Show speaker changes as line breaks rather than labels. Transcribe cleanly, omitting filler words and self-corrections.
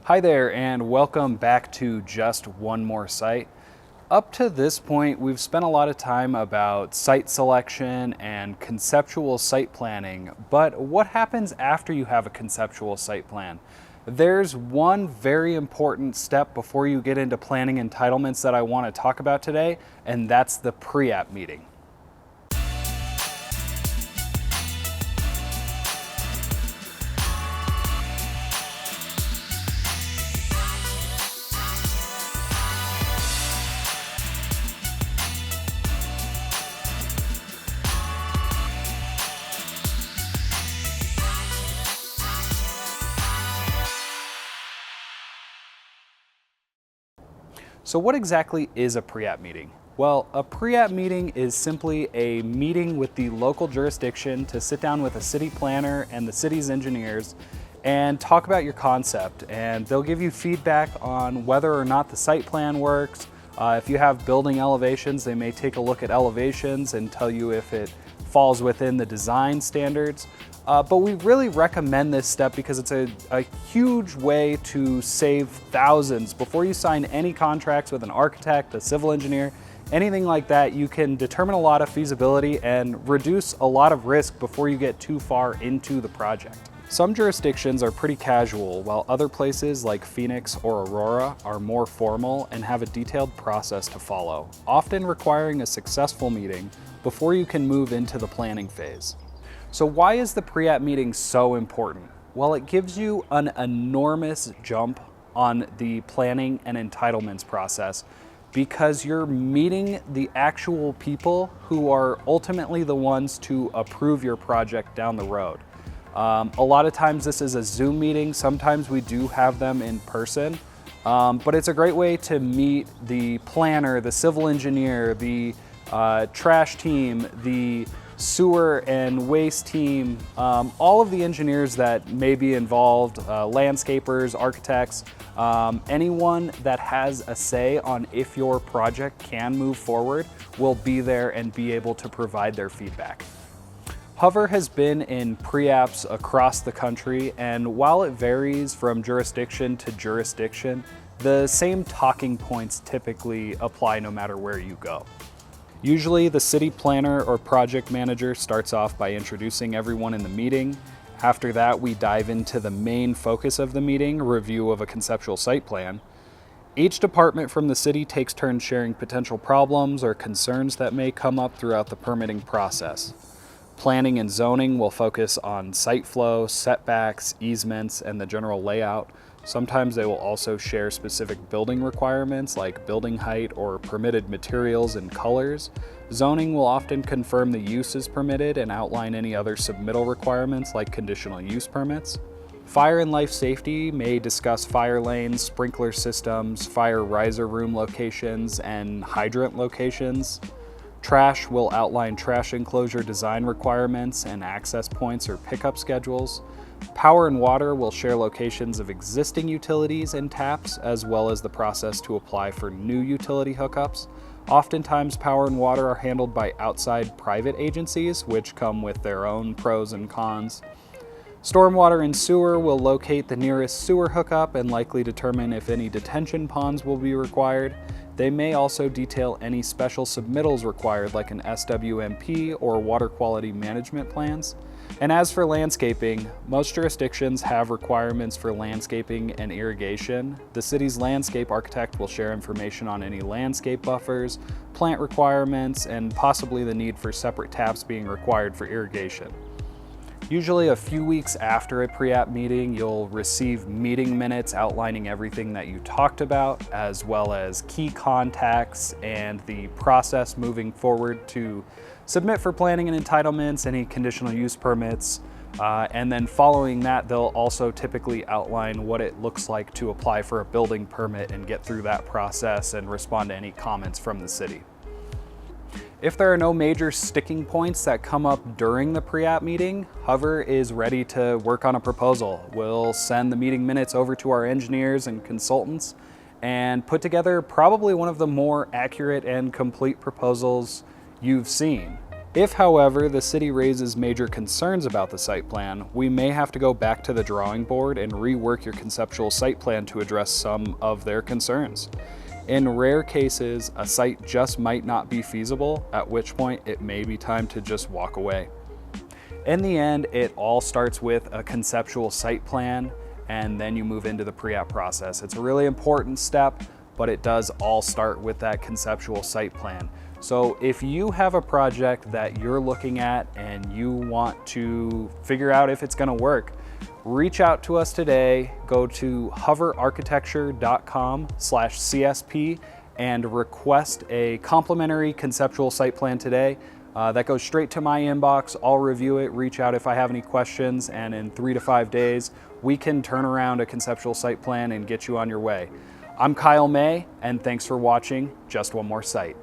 Hi there, and welcome back to Just One More Site. Up to this point, we've spent a lot of time about site selection and conceptual site planning, but what happens after you have a conceptual site plan? There's one very important step before you get into planning entitlements that I want to talk about today, and that's the pre-app meeting. So what exactly is a pre-app meeting? Well, a pre-app meeting is simply a meeting with the local jurisdiction to sit down with a city planner and the city's engineers and talk about your concept. And they'll give you feedback on whether or not the site plan works. If you have building elevations, they may take a look at elevations and tell you if it falls within the design standards. But we really recommend this step because it's a huge way to save thousands. Before you sign any contracts with an architect, a civil engineer, anything like that, you can determine a lot of feasibility and reduce a lot of risk before you get too far into the project. Some jurisdictions are pretty casual, while other places like Phoenix or Aurora are more formal and have a detailed process to follow, often requiring a successful meeting before you can move into the planning phase. So why is the pre-app meeting so important? Well, it gives you an enormous jump on the planning and entitlements process because you're meeting the actual people who are ultimately the ones to approve your project down the road. A lot of times this is a Zoom meeting. Sometimes we do have them in person, but it's a great way to meet the planner, the civil engineer, the trash team, the sewer and waste team, all of the engineers that may be involved, landscapers, architects, anyone that has a say on if your project can move forward will be there and be able to provide their feedback. Hover has been in pre-apps across the country, and while it varies from jurisdiction to jurisdiction, the same talking points typically apply no matter where you go. Usually the city planner or project manager starts off by introducing everyone in the meeting. After that, we dive into the main focus of the meeting, review of a conceptual site plan. Each department from the city takes turns sharing potential problems or concerns that may come up throughout the permitting process. Planning and zoning will focus on site flow, setbacks, easements, and the general layout. Sometimes they will also share specific building requirements like building height or permitted materials and colors. Zoning will often confirm the use is permitted and outline any other submittal requirements like conditional use permits. Fire and life safety may discuss fire lanes, sprinkler systems, fire riser room locations, and hydrant locations. Trash will outline trash enclosure design requirements and access points or pickup schedules. Power and water will share locations of existing utilities and taps, as well as the process to apply for new utility hookups. Oftentimes, power and water are handled by outside private agencies, which come with their own pros and cons. Stormwater and sewer will locate the nearest sewer hookup and likely determine if any detention ponds will be required. They may also detail any special submittals required, like an SWMP or water quality management plans. And as for landscaping, most jurisdictions have requirements for landscaping and irrigation. The city's landscape architect will share information on any landscape buffers, plant requirements, and possibly the need for separate taps being required for irrigation. Usually a few weeks after a pre-app meeting, you'll receive meeting minutes outlining everything that you talked about, as well as key contacts and the process moving forward to submit for planning and entitlements, any conditional use permits, and then following that, they'll also typically outline what it looks like to apply for a building permit and get through that process and respond to any comments from the city. If there are no major sticking points that come up during the pre-app meeting, Hover is ready to work on a proposal. We'll send the meeting minutes over to our engineers and consultants and put together probably one of the more accurate and complete proposals you've seen. If, however, the city raises major concerns about the site plan, we may have to go back to the drawing board and rework your conceptual site plan to address some of their concerns. In rare cases, a site just might not be feasible, at which point it may be time to just walk away. In the end, it all starts with a conceptual site plan, and then you move into the pre-app process. It's a really important step, but it does all start with that conceptual site plan. So if you have a project that you're looking at and you want to figure out if it's gonna work, reach out to us today. Go to hoverarchitecture.com/CSP and request a complimentary conceptual site plan today. That goes straight to my inbox. I'll review it, reach out if I have any questions, and in 3 to 5 days, we can turn around a conceptual site plan and get you on your way. I'm Kyle May, and thanks for watching Just One More Site.